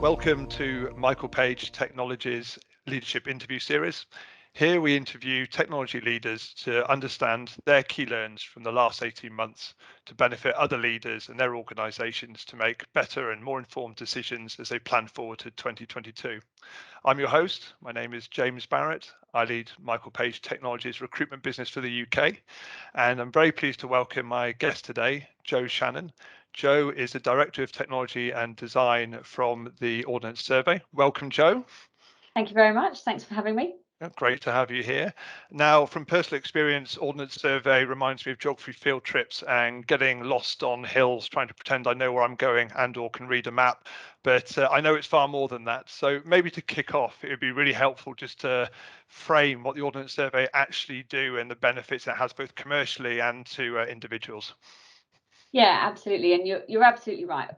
Welcome to Michael Page Technologies Leadership Interview Series. Here we interview technology leaders to understand their key learns from the last 18 months to benefit other leaders and their organisations to make better and more informed decisions as they plan forward to 2022. I'm your host. My name is James Barrett. I lead Michael Page Technologies recruitment business for the UK, and I'm very pleased to welcome my guest today, Jo Shannon. Jo is the Director of Technology and Design from the Ordnance Survey. Welcome, Jo. Thank you very much. Thanks for having me. Great to have you here. Now, from personal experience, Ordnance Survey reminds me of geography field trips and getting lost on hills, trying to pretend I know where I'm going and or can read a map. But I know it's far more than that. So maybe to kick off, it would be really helpful just to frame what the Ordnance Survey actually do and the benefits it has both commercially and to individuals. Yeah, absolutely. And you're absolutely right.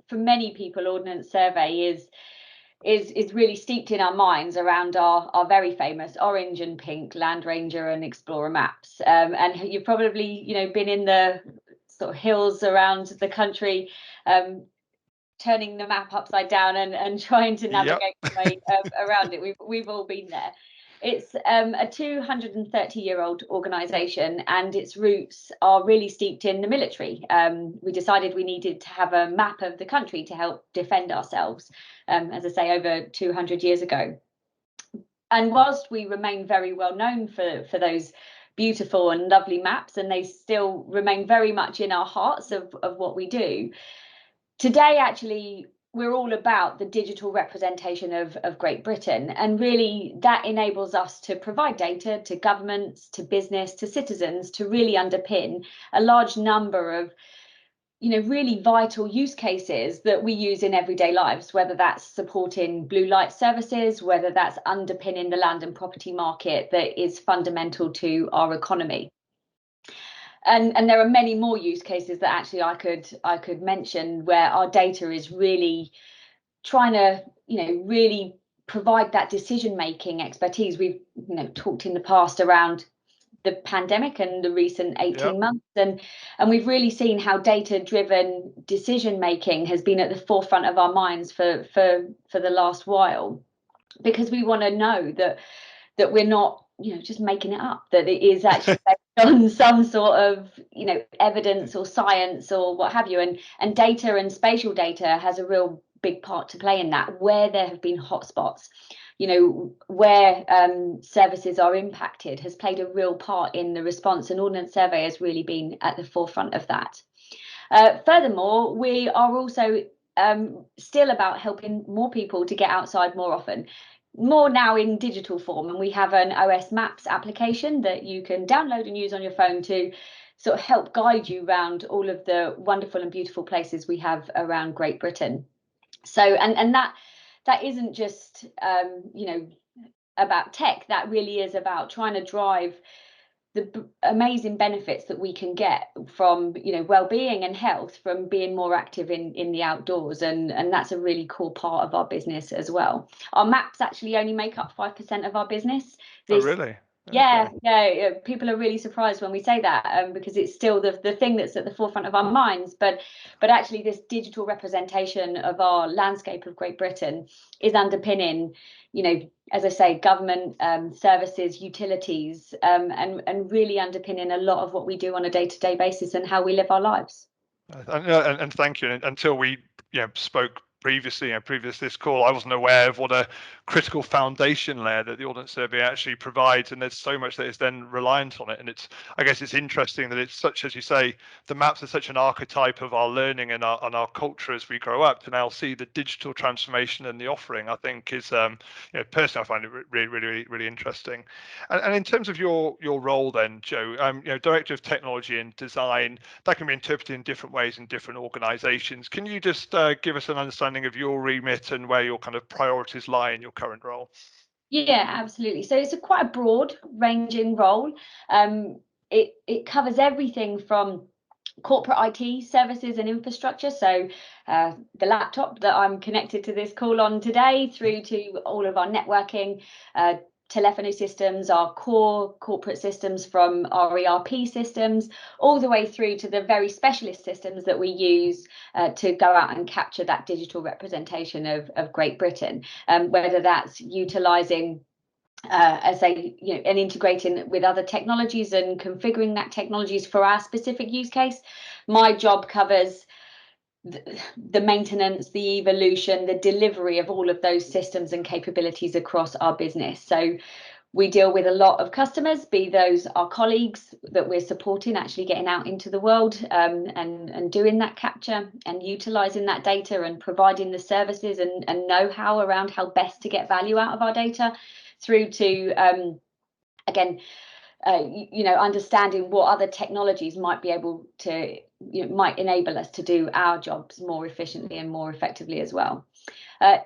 For many people, Ordnance Survey is really steeped in our minds around our very famous orange and pink Land Ranger and Explorer maps. And you've probably, been in the sort of hills around the country, turning the map upside down and trying to navigate the way around it. We've all been there. It's a 230-year-old organisation, and its roots are really steeped in the military. We decided we needed to have a map of the country to help defend ourselves, as I say, over 200 years ago. And whilst we remain very well known for those beautiful and lovely maps, and they still remain very much in our hearts of what we do, today, actually, we're all about the digital representation of Great Britain, and really that enables us to provide data to governments, to business, to citizens to really underpin a large number of really vital use cases that we use in everyday lives, whether that's supporting blue light services, whether that's underpinning the land and property market that is fundamental to our economy. And there are many more use cases that actually I could mention where our data is really trying to really provide that decision making expertise. We've talked in the past around the pandemic and the recent 18 months, and we've really seen how data driven decision making has been at the forefront of our minds for the last while, because we want to know that we're not just making it up, that it is actually based on some sort of evidence or science or what have you, and data and spatial data has a real big part to play in that, where there have been hotspots, where services are impacted, has played a real part in the response, and Ordnance Survey has really been at the forefront of that. Furthermore, we are also still about helping more people to get outside more often, more now in digital form, and we have an OS Maps application that you can download and use on your phone to sort of help guide you around all of the wonderful and beautiful places we have around Great Britain. So and that isn't just about tech. That really is about trying to drive the amazing benefits that we can get from well-being and health from being more active in the outdoors, and that's a really cool part of our business as well. Our maps actually only make up 5% of our business. Oh, really? Yeah, people are really surprised when we say that, because it's still the thing that's at the forefront of our minds, but actually this digital representation of our landscape of Great Britain is underpinning as I say, government services, utilities, and really underpinning a lot of what we do on a day-to-day basis and how we live our lives. And thank you. Until we spoke previously, previous to this call, I wasn't aware of what a critical foundation layer that the Ordnance Survey actually provides, and there's so much that is then reliant on it. And I guess it's interesting that it's such, as you say, the maps are such an archetype of our learning and our culture as we grow up. To now see the digital transformation and the offering, I think is personally I find it really interesting. And in terms of your role then, Jo, Director of Technology and Design, that can be interpreted in different ways in different organisations. Can you just give us an understanding of your remit and where your kind of priorities lie in your current role? Yeah, absolutely. So it's quite a broad ranging role. It covers everything from corporate IT services and infrastructure, so the laptop that I'm connected to this call on today, through to all of our networking, telephony systems, our core corporate systems, from our ERP systems, all the way through to the very specialist systems that we use to go out and capture that digital representation of Great Britain, whether that's utilising and integrating with other technologies and configuring that technologies for our specific use case. My job covers the maintenance, the evolution, the delivery of all of those systems and capabilities across our business. So we deal with a lot of customers, be those our colleagues that we're supporting, actually getting out into the world and doing that capture and utilising that data and providing the services and know-how around how best to get value out of our data, through to understanding what other technologies might be able to, might enable us to do our jobs more efficiently and more effectively as well.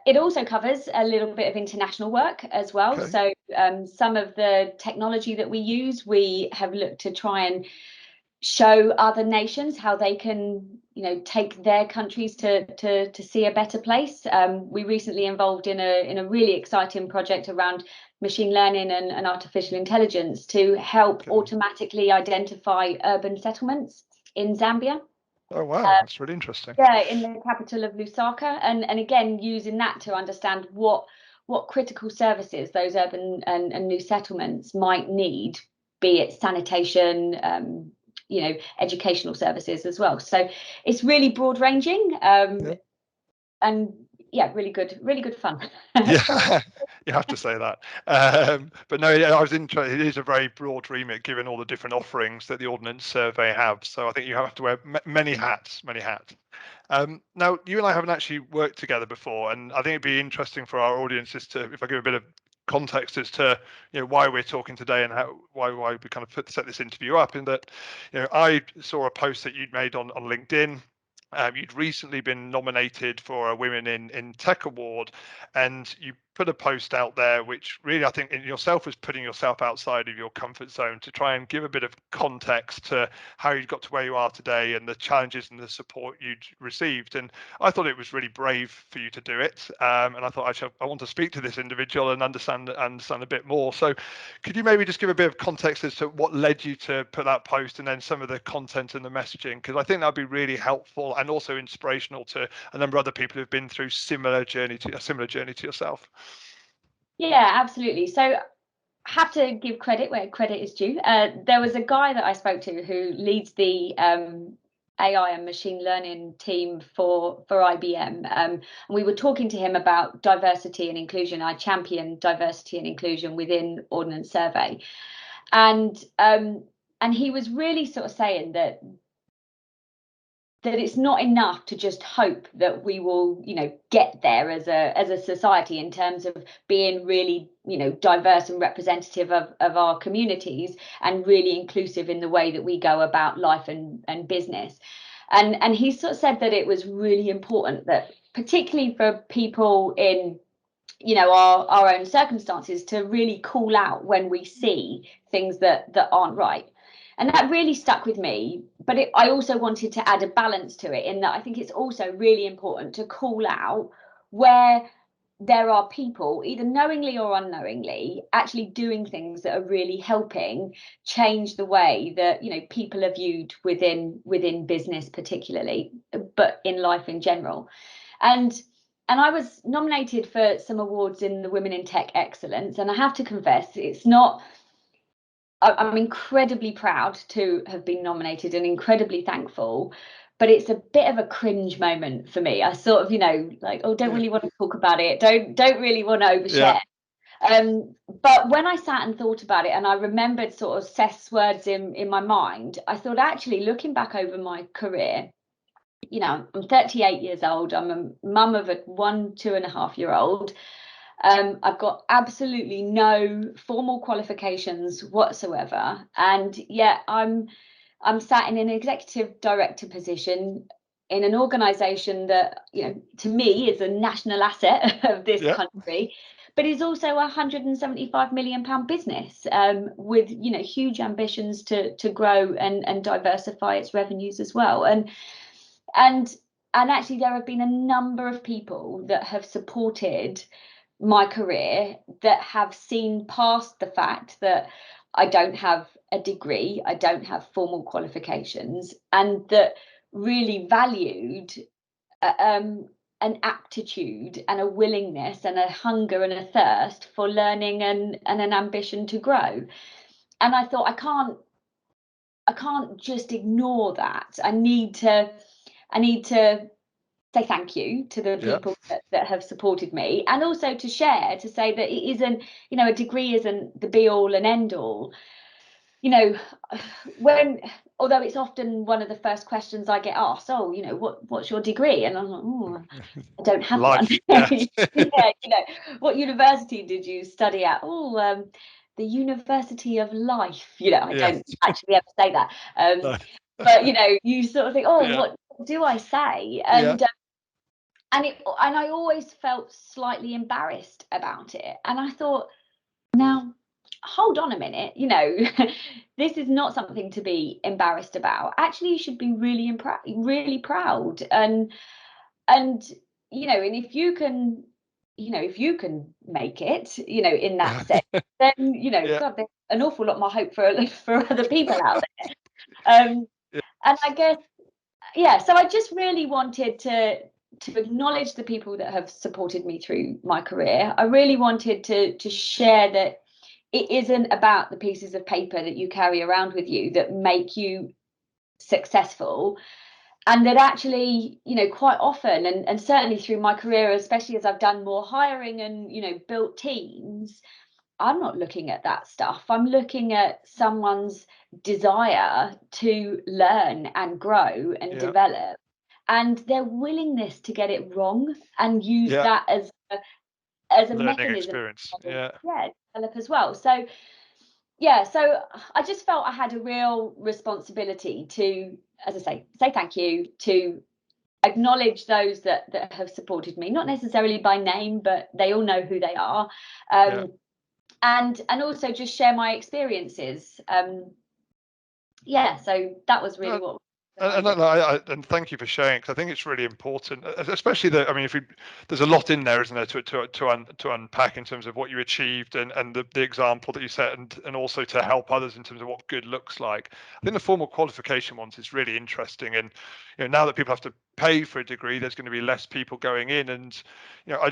It also covers a little bit of international work as well. Okay. So some of the technology that we use, we have looked to try and show other nations how they can, take their countries to see a better place. We recently involved in a really exciting project around machine learning and artificial intelligence to help automatically identify urban settlements in Zambia. Oh wow, that's really interesting. Yeah, in the capital of Lusaka, and again using that to understand what critical services those urban and new settlements might need, be it sanitation, educational services as well. So it's really broad ranging, and yeah, really good fun. Yeah, you have to say that. But no, I was interested. It is a very broad remit, given all the different offerings that the Ordnance Survey have. So I think you have to wear many hats. Now, you and I haven't actually worked together before, and I think it'd be interesting for our audiences to, if I give a bit of context as to why we're talking today and why we kind of set this interview up. In that, I saw a post that you'd made on LinkedIn. You'd recently been nominated for a Women in Tech Award, and you put a post out there which really, I think, in yourself was putting yourself outside of your comfort zone to try and give a bit of context to how you got to where you are today and the challenges and the support you'd received. And I thought it was really brave for you to do it. And I thought I want to speak to this individual and understand a bit more. So could you maybe just give a bit of context as to what led you to put that post, and then some of the content and the messaging? Because I think that'd be really helpful and also inspirational to a number of other people who've been through a similar journey to yourself. Yeah, absolutely. So I have to give credit where credit is due. There was a guy that I spoke to who leads the AI and machine learning team for IBM. And we were talking to him about diversity and inclusion. I champion diversity and inclusion within Ordnance Survey. And he was really sort of saying that it's not enough to just hope that we will, get there as a society in terms of being really, diverse and representative of our communities and really inclusive in the way that we go about life and business. And he sort of said that it was really important that, particularly for people in, our own circumstances, to really call out when we see things that aren't right. And that really stuck with me, but I also wanted to add a balance to it, in that I think it's also really important to call out where there are people, either knowingly or unknowingly, actually doing things that are really helping change the way that, people are viewed within business particularly, but in life in general. And I was nominated for some awards in the Women in Tech Excellence, and I have to confess, I'm incredibly proud to have been nominated and incredibly thankful, but it's a bit of a cringe moment for me. I sort of, don't really want to talk about it. Don't really want to overshare. Yeah. But when I sat and thought about it, and I remembered sort of Seth's words in my mind, I thought, actually, looking back over my career, I'm 38 years old. I'm a mum of a 2.5-year-old. I've got absolutely no formal qualifications whatsoever, and yet I'm sat in an executive director position in an organisation that, to me is a national asset of this country, but is also a £175 million business, with huge ambitions to grow and diversify its revenues as well. And actually, there have been a number of people that have supported my career that have seen past the fact that I don't have a degree, I don't have formal qualifications, and that really valued an aptitude and a willingness and a hunger and a thirst for learning and an ambition to grow. And I thought, I can't just ignore that. I need to say thank you to the people that have supported me, and also to share, to say that it isn't, a degree isn't the be all and end all. Although it's often one of the first questions I get asked, oh, what's your degree? And I'm like, oh, I don't have one. What university did you study at? Oh, the University of Life. I don't actually ever say that. But you sort of think, oh, what do I say? And I always felt slightly embarrassed about it. And I thought, now, hold on a minute, this is not something to be embarrassed about. Actually, you should be really proud. And if you can, if you can make it, in that sense, then, God, there's an awful lot more hope for other people out there. And I guess, so I just really wanted to acknowledge the people that have supported me through my career. I really wanted to share that it isn't about the pieces of paper that you carry around with you that make you successful, and that actually, quite often, and certainly through my career, especially as I've done more hiring and, built teams, I'm not looking at that stuff. I'm looking at someone's desire to learn and grow and develop, and their willingness to get it wrong and use that as a mechanism experience. Develop as well. So so I just felt I had a real responsibility to, as I say thank you, to acknowledge those that have supported me, not necessarily by name, but they all know who they are. And also just share my experiences. So that was really what. And thank you for sharing, because I think it's really important, especially that, I mean, there's a lot in there, isn't there, to unpack in terms of what you achieved and the example that you set, and also to help others in terms of what good looks like. I think the formal qualification ones is really interesting, and now that people have to pay for a degree, there's going to be less people going in, and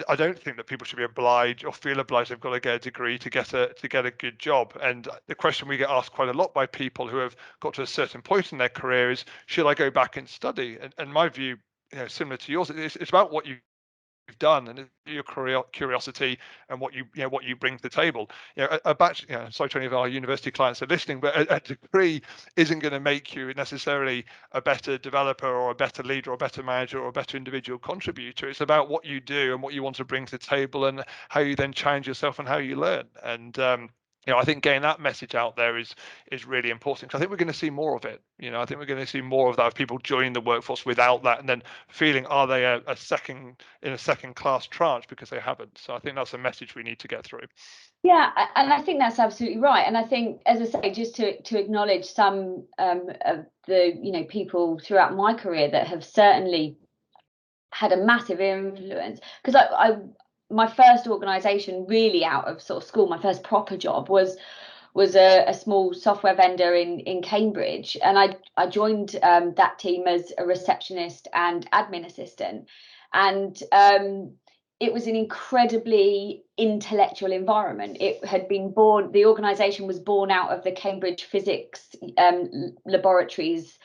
I don't think that people should be obliged or feel obliged they've got to get a degree to get a good job. And the question we get asked quite a lot by people who have got to a certain point in their career is, should I go back and study? And my view, similar to yours, it's about what you've done and your curiosity and what you bring to the table. A bachelor, sorry to any of our university clients are listening, but a degree isn't going to make you necessarily a better developer or a better leader or a better manager or a better individual contributor. It's about what you do and what you want to bring to the table and how you then challenge yourself and how you learn. And I think getting that message out there is really important, because I think we're going to see more of it. I think we're going to see more of that, of people joining the workforce without that, and then feeling, are they a second class tranche because they haven't? So I think that's a message we need to get through. Yeah, and I think that's absolutely right. And I think, as I say, just to acknowledge some of the people throughout my career that have certainly had a massive influence, because my first organisation really out of sort of school, my first proper job was a small software vendor in Cambridge, and I joined that team as a receptionist and admin assistant, and it was an incredibly intellectual environment. It had been born, the organisation was born out of the Cambridge physics laboratories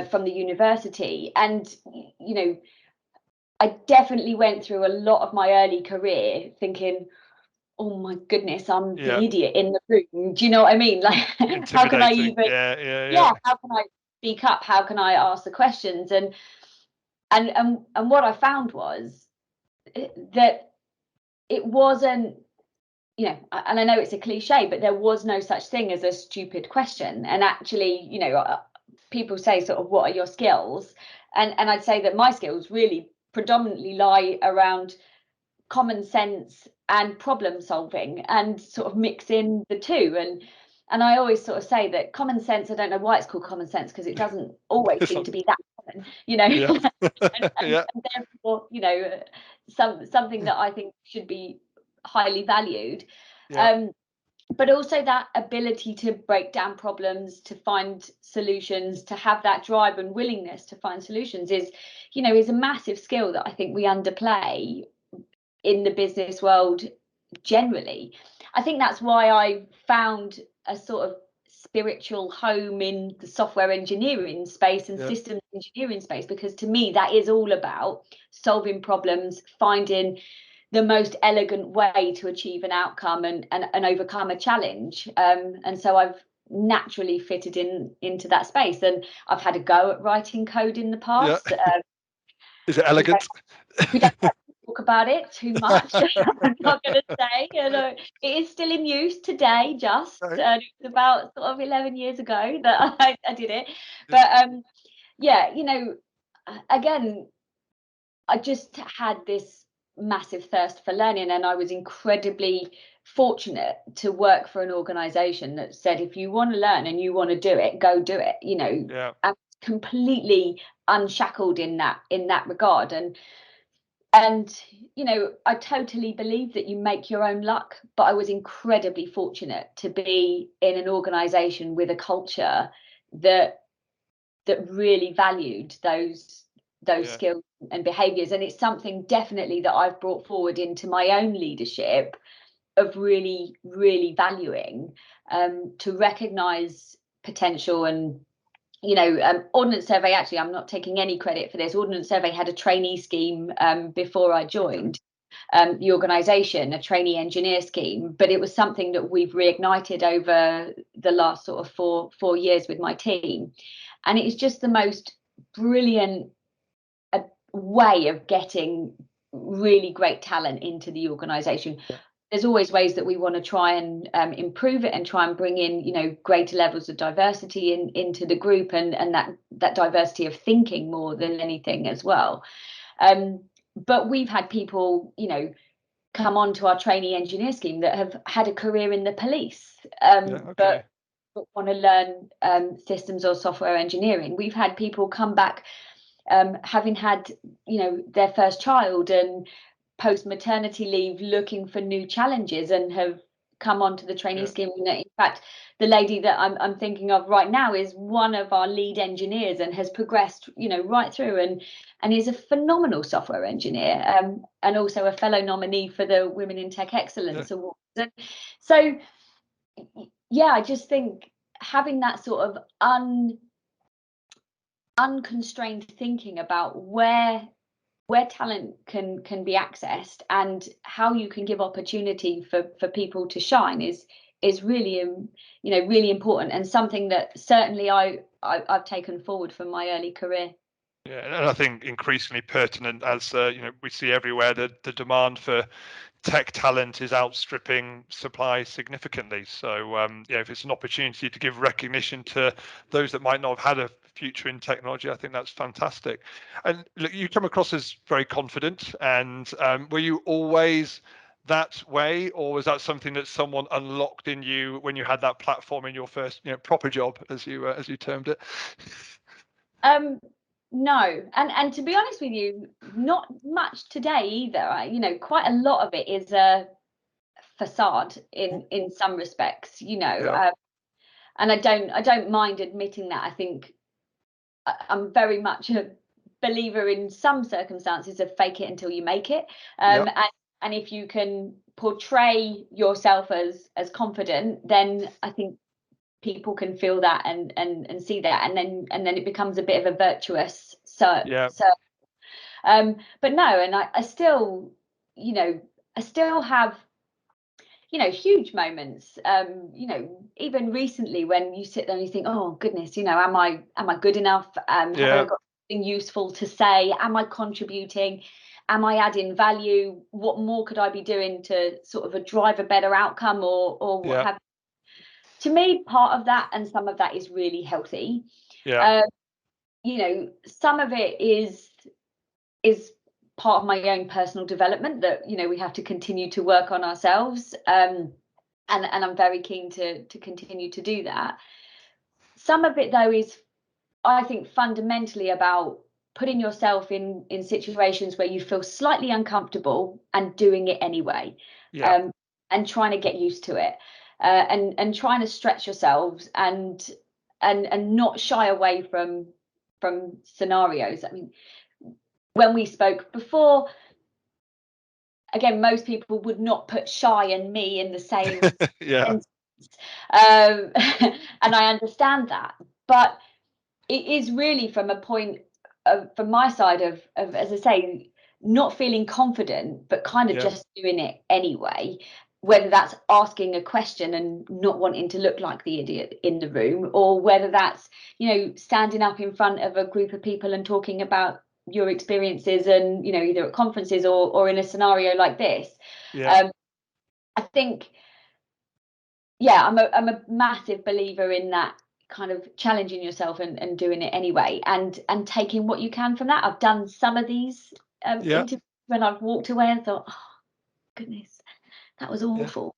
from the university, and I definitely went through a lot of my early career thinking, oh my goodness, I'm the idiot in the room. Do you know what I mean? Like, how can I even? How can I speak up? How can I ask the questions? And what I found was that it wasn't, and I know it's a cliche, but there was no such thing as a stupid question. And actually, people say sort of, what are your skills? And I'd say that my skills really predominantly lie around common sense and problem solving, and sort of mixing the two. And I always sort of say that common sense, I don't know why it's called common sense, because it doesn't always seem to be that common, and therefore, something that I think should be highly valued. Yeah. But also that ability to break down problems, to find solutions, to have that drive and willingness to find solutions is a massive skill that I think we underplay in the business world generally. I think that's why I found a sort of spiritual home in the software engineering space and systems engineering space, because to me that is all about solving problems, finding the most elegant way to achieve an outcome and overcome a challenge. And so I've naturally fitted into that space, and I've had a go at writing code in the past. Is it elegant? We don't like to talk about it too much. I'm not going to say. It is still in use today. It was about sort of 11 years ago that I did it. But again, I just had this massive thirst for learning, and I was incredibly fortunate to work for an organization that said, if you want to learn and you want to do it, go do it. I'm completely unshackled in that regard. And I totally believe that you make your own luck, but I was incredibly fortunate to be in an organization with a culture that really valued those skills and behaviors. And it's something definitely that I've brought forward into my own leadership, of really, really valuing, to recognize potential. And Ordnance Survey, actually, I'm not taking any credit for this. Ordnance Survey had a trainee scheme before I joined the organisation, a trainee engineer scheme, but it was something that we've reignited over the last sort of four years with my team. And it is just the most brilliant way of getting really great talent into the organisation. There's always ways that we want to try and improve it and try and bring in, greater levels of diversity into the group, and that diversity of thinking more than anything as well. But we've had people, come onto our trainee engineer scheme that have had a career in the police, but want to learn systems or software engineering. We've had people come back having had, their first child and post maternity leave, looking for new challenges, and have come onto the trainee scheme. In fact, the lady that I'm thinking of right now is one of our lead engineers and has progressed, right through, and is a phenomenal software engineer, and also a fellow nominee for the Women in Tech Excellence Awards. And so, I just think having that sort of unconstrained thinking about where talent can be accessed and how you can give opportunity for people to shine is really really important, and something that certainly I've taken forward from my early career. Yeah, and I think increasingly pertinent as we see everywhere that the demand for tech talent is outstripping supply significantly. So if it's an opportunity to give recognition to those that might not have had a future in technology, I think that's fantastic. And look, you come across as very confident. And were you always that way, or was that something that someone unlocked in you when you had that platform in your first proper job, as you termed it? No, and to be honest with you, not much today either. Quite a lot of it is a facade in some respects, and I don't mind admitting that. I think I'm very much a believer in some circumstances of fake it until you make it, and if you can portray yourself as confident, then I think people can feel that and see that, and then it becomes a bit of a virtuous circle. But no, and I still have huge moments, even recently, when you sit there and you think, oh goodness, am I good enough? Have I got something useful to say? Am I contributing? Am I adding value? What more could I be doing to sort of drive a better outcome, or what have? To me, part of that and some of that is really healthy. Some of it is part of my own personal development that we have to continue to work on ourselves, and I'm very keen to continue to do that. Some of it, though, is, I think, fundamentally about putting yourself in situations where you feel slightly uncomfortable and doing it anyway. and trying to get used to it, and trying to stretch yourselves and not shy away from scenarios. I mean, when we spoke before, again, most people would not put shy and me in the same sentence. And I understand that, but it is really from a point of, from my side of, as I say, not feeling confident, but kind of just doing it anyway, whether that's asking a question and not wanting to look like the idiot in the room, or whether that's, you know, standing up in front of a group of people and talking about your experiences, and, you know, either at conferences or in a scenario like this. I think, I'm a massive believer in that kind of challenging yourself and doing it anyway, and taking what you can from that. I've done some of these interviews when I've walked away and thought, oh goodness, that was awful.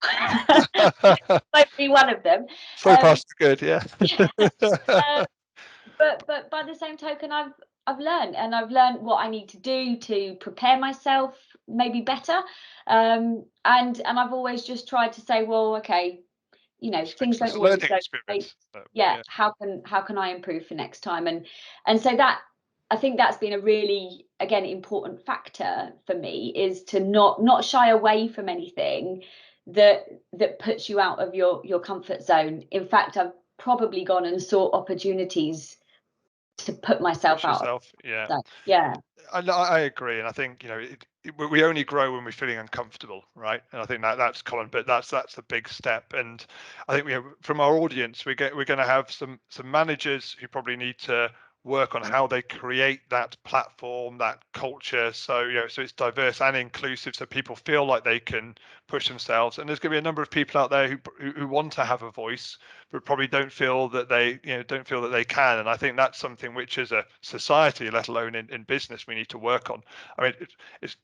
Might be one of them. So far so good. But by the same token, I've learned what I need to do to prepare myself maybe better, and I've always just tried to say, well, okay, you know, things don't always go great. How can I improve for next time? And so that, I think that's been a really, again, important factor for me, is to not shy away from anything that puts you out of your comfort zone. In fact, I've probably gone and sought opportunities to put myself out. I agree, and I think, you know, we only grow when we're feeling uncomfortable, right? And I think that's common, but that's a big step. And I think, you know, from our audience, we're going to have some managers who probably need to work on how they create that platform, that culture, so, you know, so it's diverse and inclusive, so people feel like they can push themselves. And there's going to be a number of people out there who want to have a voice, but probably don't feel that they can. And I think that's something which, as a society, let alone in business, we need to work on. I mean,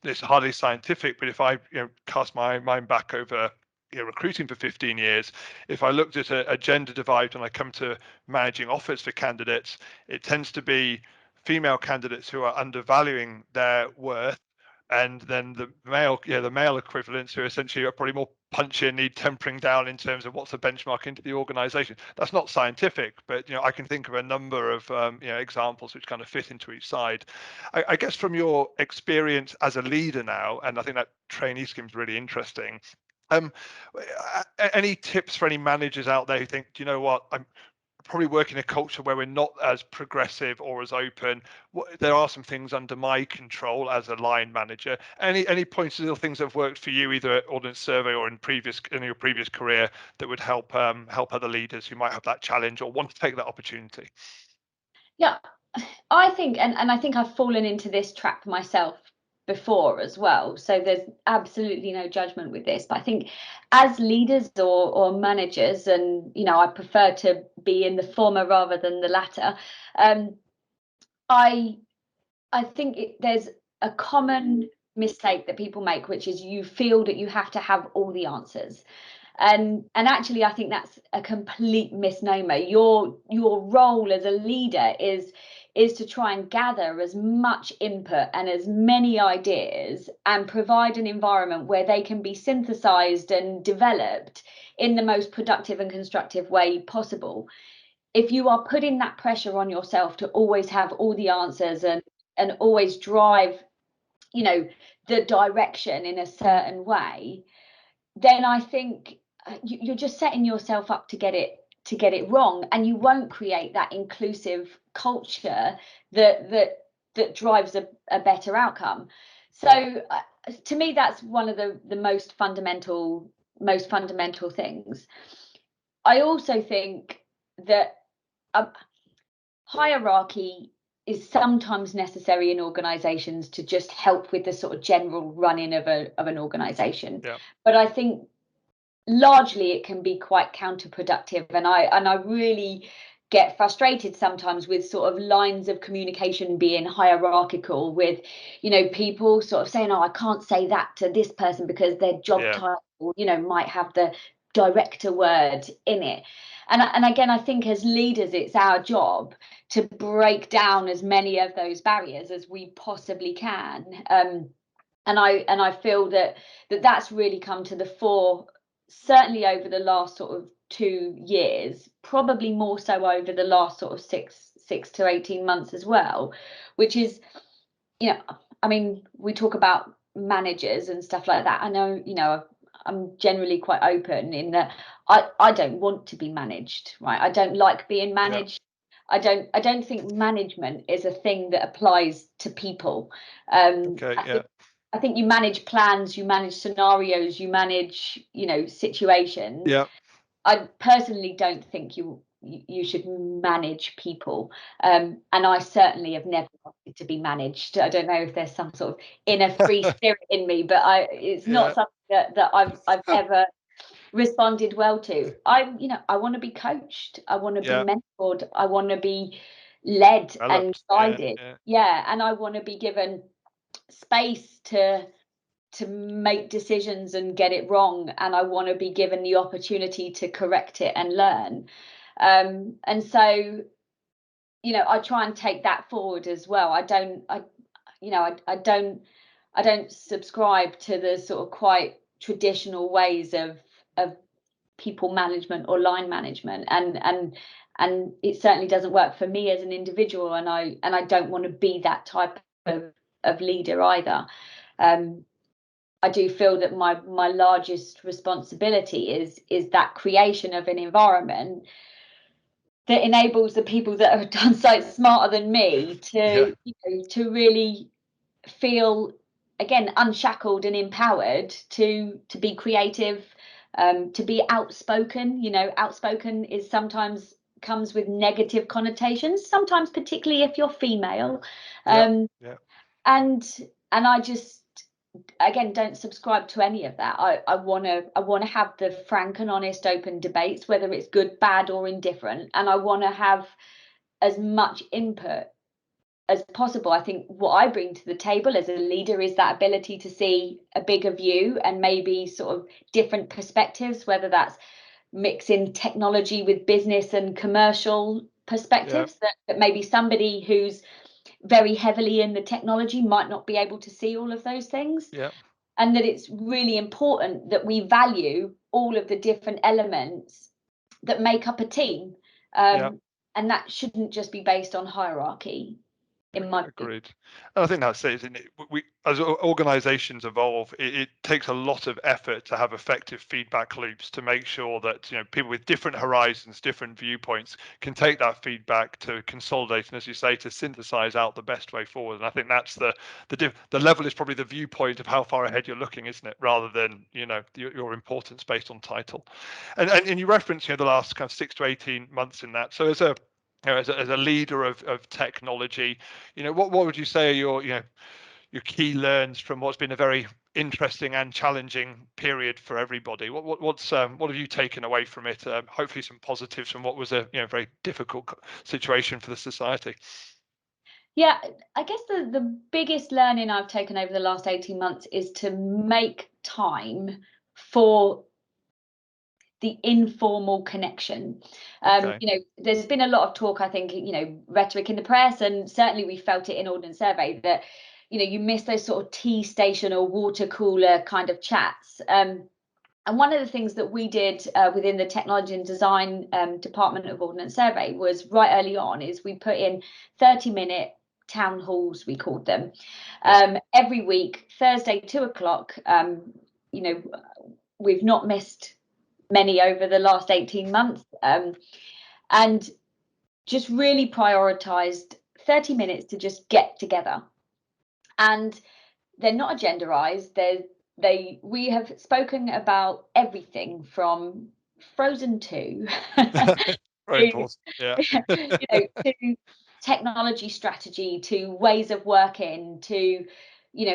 it's hardly scientific, but if I, you know, cast my mind back over, you know, recruiting for 15 years, if I looked at a gender divide when I come to managing offers for candidates, it tends to be female candidates who are undervaluing their worth, and then the male equivalents who essentially are probably more punchy and need tempering down in terms of what's the benchmark into the organization. That's not scientific, but, you know, I can think of a number of you know, examples which kind of fit into each side. I guess from your experience as a leader now, and I think that trainee scheme is really interesting. Any tips for any managers out there who think, do you know what, I'm probably working in a culture where we're not as progressive or as open? There are some things under my control as a line manager. Any points, little things that have worked for you, either at Ordnance Survey or in your previous career, that would help other leaders who might have that challenge or want to take that opportunity? Yeah, I think, and I think I've fallen into this trap myself before as well, so there's absolutely no judgment with this, but I think as leaders or managers, and, you know, I prefer to be in the former rather than the latter, I think there's a common mistake that people make, which is you feel that you have to have all the answers. And actually, I think that's a complete misnomer. Your role as a leader is to try and gather as much input and as many ideas, and provide an environment where they can be synthesized and developed in the most productive and constructive way possible. If you are putting that pressure on yourself to always have all the answers and always drive, you know, the direction in a certain way, then I think you're just setting yourself up to get it wrong, and you won't create that inclusive culture that drives a better outcome. So to me, that's one of the most fundamental things. I also think that hierarchy is sometimes necessary in organizations to just help with the sort of general running of an organization. But I think largely it can be quite counterproductive, and I really get frustrated sometimes with sort of lines of communication being hierarchical, with, you know, people sort of saying, oh, I can't say that to this person because their job title, you know, might have the director word in it. And again, I think as leaders, it's our job to break down as many of those barriers as we possibly can, And I feel that's really come to the fore, certainly over the last sort of 2 years, probably more so over the last sort of six to 18 months as well, which is, I mean, we talk about managers and stuff like that. I know, I'm generally quite open in that I don't want to be managed, right? I don't like being managed. I don't think management is a thing that applies to people. I think you manage plans, you manage scenarios, you manage, situations. I personally don't think you should manage people. And I certainly have never wanted to be managed. I don't know if there's some sort of inner free spirit in me, but it's not something that I've ever responded well to. I want to be coached. I want to be mentored. I want to be led and guided. And I want to be given space to make decisions and get it wrong, and I want to be given the opportunity to correct it and learn. And so, I try and take that forward as well. I don't subscribe to the sort of quite traditional ways of people management or line management, and it certainly doesn't work for me as an individual, and I don't want to be that type of leader either. I do feel that my largest responsibility is that creation of an environment that enables the people that have done so smarter than me to to really feel, again, unshackled and empowered to be creative, to be outspoken. Outspoken is sometimes comes with negative connotations, sometimes particularly if you're female. And I just, again, don't subscribe to any of that. I want to have the frank and honest open debates, whether it's good, bad or indifferent, and I want to have as much input as possible. I think what I bring to the table as a leader is that ability to see a bigger view and maybe sort of different perspectives, whether that's mixing technology with business and commercial perspectives, that maybe somebody who's very heavily in the technology might not be able to see all of those things. And that it's really important that we value all of the different elements that make up a team. And that shouldn't just be based on hierarchy. Agreed. And I think that's it, isn't it? We, as organizations evolve, it takes a lot of effort to have effective feedback loops to make sure that people with different horizons, different viewpoints can take that feedback to consolidate and, as you say, to synthesize out the best way forward. And I think that's the level is probably the viewpoint of how far ahead you're looking, isn't it, rather than your importance based on title. And you referenced the last kind of 6 to 18 months in that. So as a leader of technology, what would you say are your key learns from what's been a very interesting and challenging period for everybody? What have you taken away from it? Hopefully some positives from what was a very difficult situation for the society. Yeah, I guess the biggest learning I've taken over the last 18 months is to make time for the informal connection. There's been a lot of talk, I think, rhetoric in the press, and certainly we felt it in Ordnance Survey, that you miss those sort of tea station or water cooler kind of chats. And one of the things that we did within the technology and design department of Ordnance Survey was, right early on, is we put in 30-minute town halls, we called them, every week, Thursday, 2:00. We've not missed many over the last 18 months, and just really prioritized 30 minutes to just get together. And they're not agendarized. We have spoken about everything from Frozen 2 Very important. to technology strategy, to ways of working, to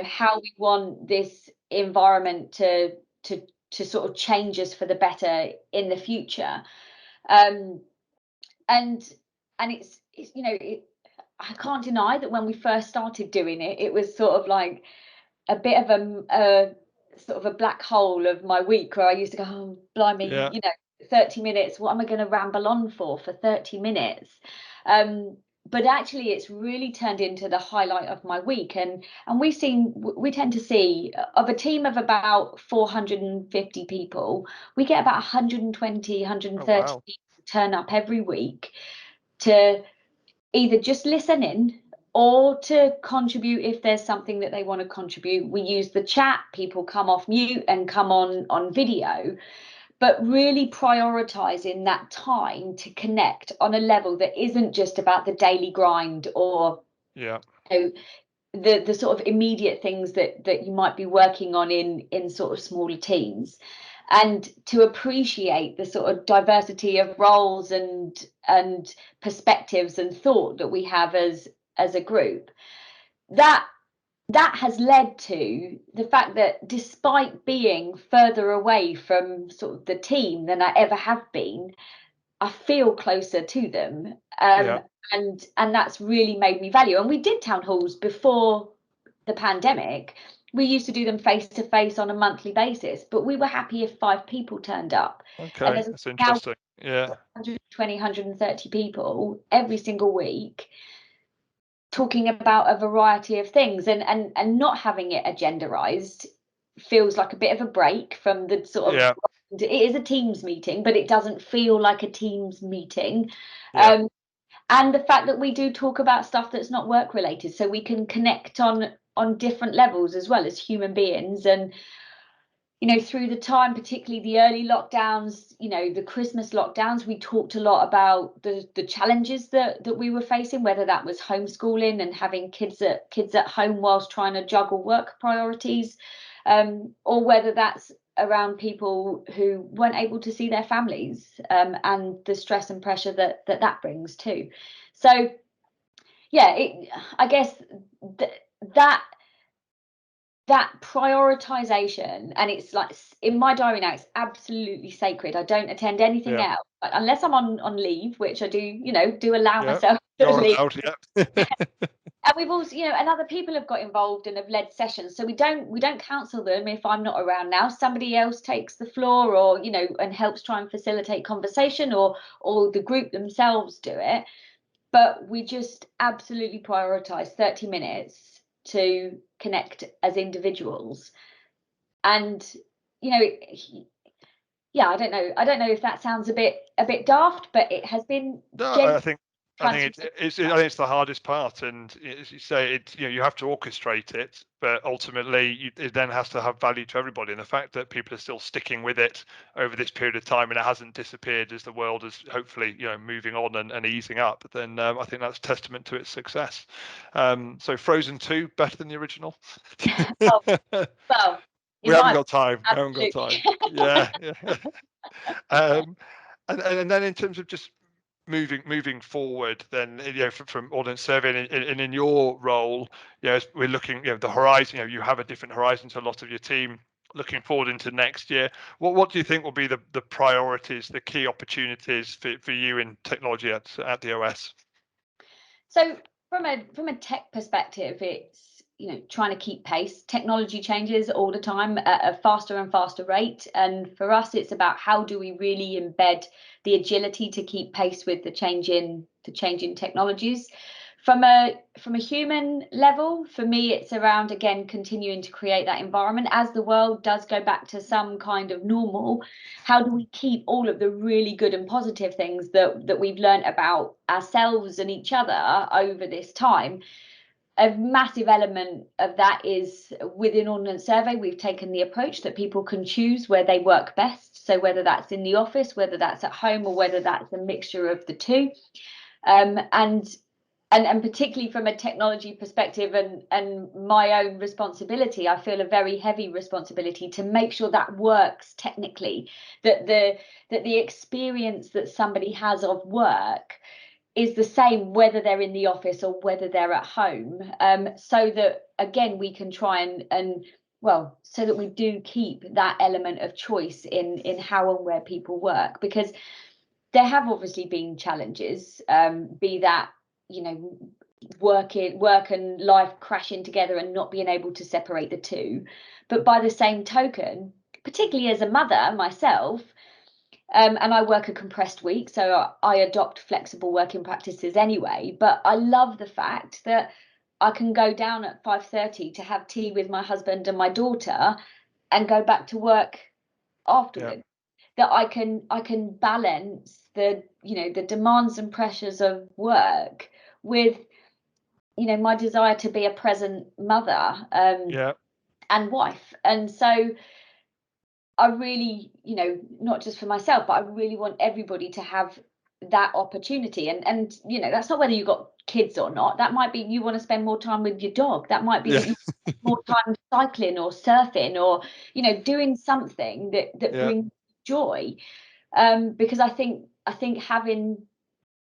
how we want this environment to sort of change us for the better in the future. And it's I can't deny that when we first started doing it, it was sort of like a bit of a sort of a black hole of my week, where I used to go, oh, blimey, 30 minutes, what am I going to ramble on for 30 minutes? but actually it's really turned into the highlight of my week. And we tend to see, of a team of about 450 people, we get about 120, 130 wow. people turn up every week to either just listen in or to contribute if there's something that they want to contribute. We use the chat, people come off mute and come on video, but really prioritizing that time to connect on a level that isn't just about the daily grind or Yeah. you know, the sort of immediate things that you might be working on in sort of smaller teams, and to appreciate the sort of diversity of roles and perspectives and thought that we have as a group. That has led to the fact that despite being further away from sort of the team than I ever have been, I feel closer to them. Yeah. And that's really made me value. And we did town halls before the pandemic. We used to do them face to face on a monthly basis, but we were happy if 5 people turned up. And Okay, there's that's now interesting. Yeah. 120, 130 people every single week talking about a variety of things, and not having it agenderized feels like a bit of a break from the sort of, Yeah. it is a Teams meeting, but it doesn't feel like a Teams meeting. Yeah. And the fact that we do talk about stuff that's not work related, so we can connect on different levels as well as human beings. And you know, through the time, particularly the early lockdowns, you know, the Christmas lockdowns, we talked a lot about the challenges that we were facing, whether that was homeschooling and having kids at home whilst trying to juggle work priorities, or whether that's around people who weren't able to see their families, and the stress and pressure that brings too. So yeah, I guess that that prioritization, and it's like in my diary now, it's absolutely sacred. I don't attend anything Yeah. else unless I'm on leave, which I do, you know, do allow Yeah. myself to You're leave. allowed. Yeah. And we've also, you know, and other people have got involved and have led sessions, so we don't cancel them if I'm not around. Now somebody else takes the floor, or you know, and helps try and facilitate conversation, or the group themselves do it. But we just absolutely prioritize 30 minutes to connect as individuals. And you know, yeah, I don't know if that sounds a bit daft, but it has been No, genuinely I think transformative. I think it's the hardest part, and as you say, you know, you have to orchestrate it, but ultimately it then has to have value to everybody. And the fact that people are still sticking with it over this period of time and it hasn't disappeared as the world is hopefully, you know, moving on and easing up, then I think that's testament to its success. So Frozen 2 better than the original. Oh, well, We in haven't my got time. We haven't got absolutely. time. Yeah, yeah. And then in terms of just moving forward, then you know from Ordnance Survey and in your role, you know, as we're looking, you know, the horizon. You know, you have a different horizon to a lot of your team. Looking forward into next year, what do you think will be the priorities, the key opportunities for you in technology at the OS? So from a tech perspective, it's, you know, trying to keep pace. Technology changes all the time at a faster and faster rate, and for us, it's about how do we really embed the agility to keep pace with the changing technologies. From a human level, for me, it's around again continuing to create that environment as the world does go back to some kind of normal. How do we keep all of the really good and positive things that we've learned about ourselves and each other over this time? A massive element of that is within Ordnance Survey, we've taken the approach that people can choose where they work best. So whether that's in the office, whether that's at home, or whether that's a mixture of the two. And particularly from a technology perspective and my own responsibility, I feel a very heavy responsibility to make sure that works technically, that the experience that somebody has of work is the same whether they're in the office or whether they're at home, so that again we can try and well, so that we do keep that element of choice in how and where people work, because there have obviously been challenges, be that, you know, work and life crashing together and not being able to separate the two. But by the same token, particularly as a mother myself, And I work a compressed week, so I adopt flexible working practices anyway. But I love the fact that I can go down at 5:30 to have tea with my husband and my daughter and go back to work afterwards. That I can balance the the demands and pressures of work with my desire to be a present mother and wife. And so I really, not just for myself, but I really want everybody to have that opportunity. And that's not whether you've got kids or not. That might be you want to spend more time with your dog. That might be that you spend more time cycling or surfing or, doing something that brings joy. Because I think having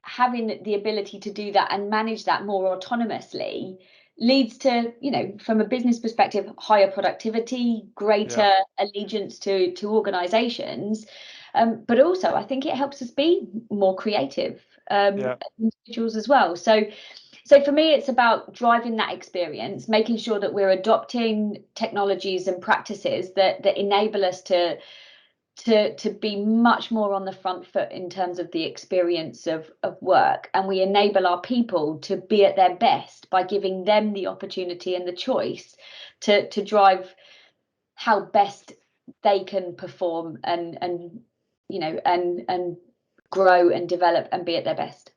the ability to do that and manage that more autonomously leads to, from a business perspective, higher productivity, greater allegiance to organizations. But also I think it helps us be more creative individuals as well. So for me, it's about driving that experience, making sure that we're adopting technologies and practices that enable us to be much more on the front foot in terms of the experience of work, and we enable our people to be at their best by giving them the opportunity and the choice to drive how best they can perform and grow and develop and be at their best.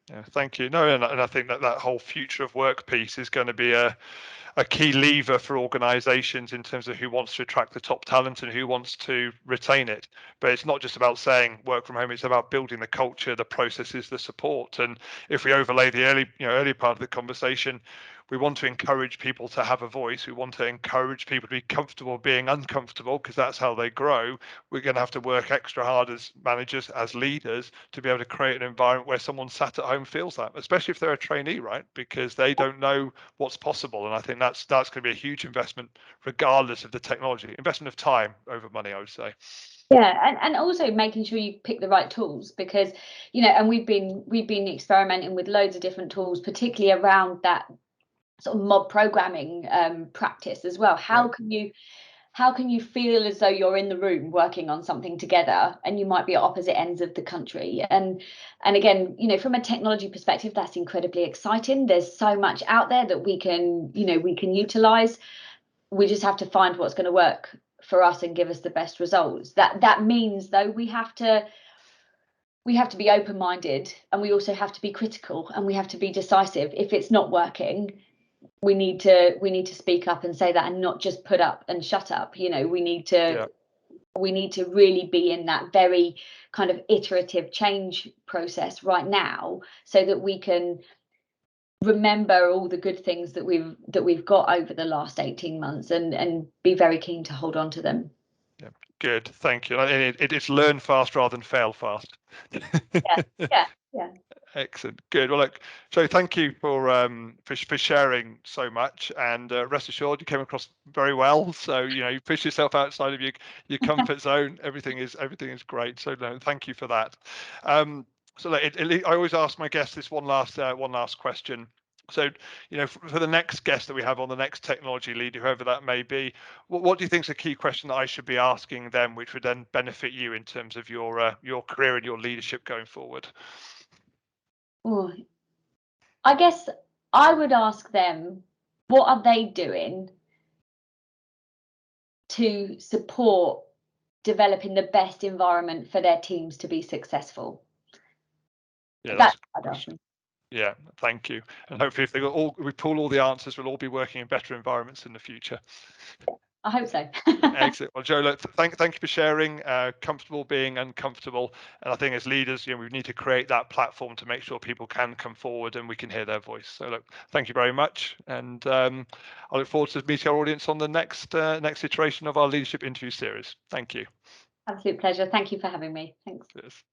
Yeah, thank you. No, and I think that whole future of work piece is going to be a key lever for organizations in terms of who wants to attract the top talent and who wants to retain it. But it's not just about saying work from home, it's about building the culture, the processes, the support. And if we overlay the early part of the conversation, we want to encourage people to have a voice. We want to encourage people to be comfortable being uncomfortable, because that's how they grow. We're going to have to work extra hard as managers, as leaders, to be able to create an environment where someone sat at home feels that, especially if they're a trainee, right? Because they don't know what's possible. And I think that's going to be a huge investment, regardless of the technology. Investment of time over money, I would say. Yeah, and also making sure you pick the right tools, because and we've been experimenting with loads of different tools, particularly around that sort of mob programming practice as well. How can you feel as though you're in the room working on something together, and you might be at opposite ends of the country? And again, from a technology perspective, that's incredibly exciting. There's so much out there that we can utilize. We just have to find what's going to work for us and give us the best results. That means, though, we have to be open-minded, and we also have to be critical, and we have to be decisive. If it's not working, we need to speak up and say that, and not just put up and shut up. We need to really be in that very kind of iterative change process right now, so that we can remember all the good things that we've got over the last 18 months and be very keen to hold on to them. Yeah, good, thank you. It's learn fast rather than fail fast. Yeah. Excellent, good. Well, look, Jo, thank you for sharing so much, and rest assured you came across very well. So you push yourself outside of your comfort zone. Everything is great. So no, thank you for that. So I always ask my guests this one last question. So, for the next guest that we have on, the next technology leader, whoever that may be, what do you think is a key question that I should be asking them, which would then benefit you in terms of your career and your leadership going forward? Oh, I guess I would ask them, what are they doing to support developing the best environment for their teams to be successful? Yeah, that's what I'd ask them. Yeah, thank you. And hopefully, if we pull all the answers, we'll all be working in better environments in the future. I hope so. Excellent. Well, Jo, look, thank you for sharing. Comfortable being uncomfortable, and I think as leaders, we need to create that platform to make sure people can come forward and we can hear their voice. So, look, thank you very much, and I look forward to meeting our audience on the next iteration of our leadership interview series. Thank you. Absolute pleasure. Thank you for having me. Thanks. Cheers.